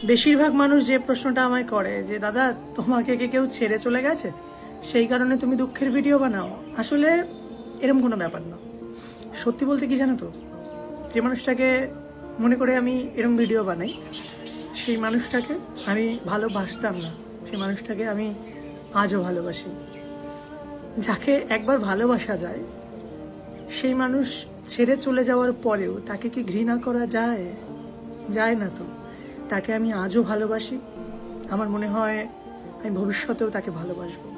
বেশিরভাগ মানুষ যে প্রশ্নটা আমায় করে যে দাদা তোমাকে কি কেউ ছেড়ে চলে গেছে সেই কারণে তুমি দুঃখের ভিডিও বানাও, আসলে এরকম কোনো ব্যাপার না। সত্যি বলতে কি জানো তো, যে মানুষটাকে মনে করে আমি এরকম ভিডিও বানাই সেই মানুষটাকে আমি ভালোবাসতাম না, সেই মানুষটাকে আমি আজও ভালোবাসি। যাকে একবার ভালোবাসা যায় সেই মানুষ ছেড়ে চলে যাওয়ার পরেও তাকে কি ঘৃণা করা যায়? যায় না তো। তাকে আমি আজও ভালোবাসি, আমার মনে হয় আমি ভবিষ্যতেও তাকে ভালোবাসবো।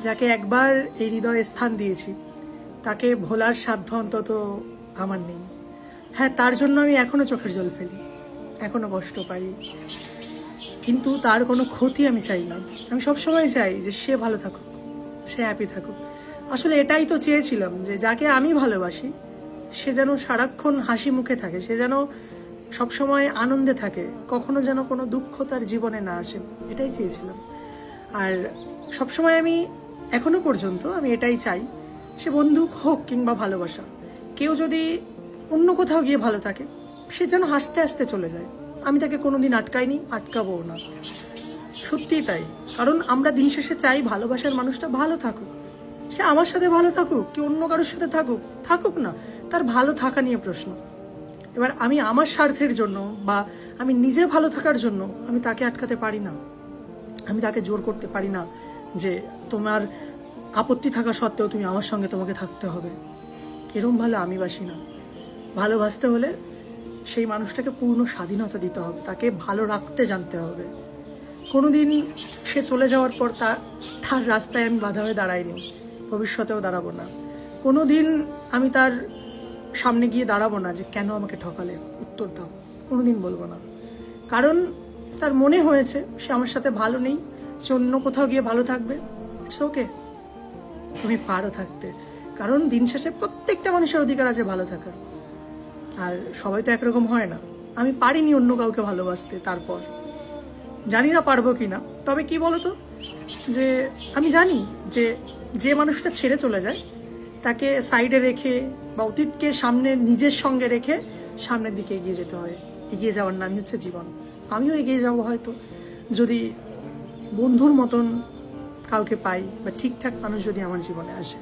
যাকে একবার এই হৃদয়ে স্থান দিয়েছি তাকে ভোলার সাধ্য অন্তত আমার নেই। হ্যাঁ, তার জন্য আমি এখনো চোখের জল ফেলি, এখনো কষ্ট পাই, কিন্তু তার কোনো ক্ষতি আমি চাই না। আমি সবসময় চাই যে সে ভালো থাকুক, সে হ্যাপি থাকুক। আসলে এটাই তো চেয়েছিলাম, যে যাকে আমি ভালোবাসি সে যেন সারাক্ষণ হাসি মুখে থাকে, সে যেন সবসময় আনন্দে থাকে, কখনো যেন কোনো দুঃখ তার জীবনে না আসে, এটাই চেয়েছিলাম। আর সবসময় আমি এখনো পর্যন্ত আমি এটাই চাই, সে বন্দুক হোক কিংবা ভালোবাসা, কেউ যদি অন্য কোথাও গিয়ে ভালো থাকে সে যেন হাসতে হাসতে চলে যায়। আমি তাকে কোনোদিন আটকাইনি, আটকাবও না। সত্যিই তাই, কারণ আমরা দিন শেষে চাই ভালোবাসার মানুষটা ভালো থাকুক। সে আমার সাথে ভালো থাকুক কি অন্য কারোর সাথে থাকুক, থাকুক না, তার ভালো থাকা নিয়ে প্রশ্ন। এবার আমি আমার স্বার্থের জন্য বা আমি নিজে ভালো থাকার জন্য আমি তাকে আটকাতে পারি না, আমি তাকে জোর করতে পারি না যে তোমার আপত্তি থাকা সত্ত্বেও তুমি আমার সঙ্গে তোমাকে থাকতে হবে। এরম ভালো আমি বাসি না। ভালোবাসতে হলে সেই মানুষটাকে পূর্ণ স্বাধীনতা দিতে হবে, তাকে ভালো রাখতে জানতে হবে। কোনোদিন সে চলে যাওয়ার পর তার রাস্তায় আমি বাধা হয়ে দাঁড়াইনি, ভবিষ্যতেও দাঁড়াবো না। কোনোদিন আমি তার সামনে গিয়ে দাঁড়াবো না যে কেন আমাকে ঠকালে, উত্তর দাও, কোনোদিন বলবো না। কারণ তার মনে হয়েছে সে আমার সাথে ভালো নেই, সে অন্য কোথাও গিয়ে ভালো থাকবে। ইটস ওকে, তুমি পারো থাকতে, কারণ দিন শেষে প্রত্যেকটা মানুষের অধিকার আছে ভালো থাকার। আর সবাই তো একরকম হয় না। আমি পারিনি অন্য কাউকে ভালোবাসতে, তারপর জানি না পারবো কিনা। তবে কি বলতো, যে আমি জানি যে যে মানুষটা ছেড়ে চলে যায় তাকে সাইডে রেখে বা অতীতকে সামনে নিজের সঙ্গে রেখে সামনের দিকে এগিয়ে যেতে হয়। এগিয়ে যাওয়ার নামই হচ্ছে জীবন। আমিও এগিয়ে যাবো হয়তো, যদি বন্ধুর মতন কাউকে পাই বা ঠিকঠাক মানুষ যদি আমার জীবনে আসে।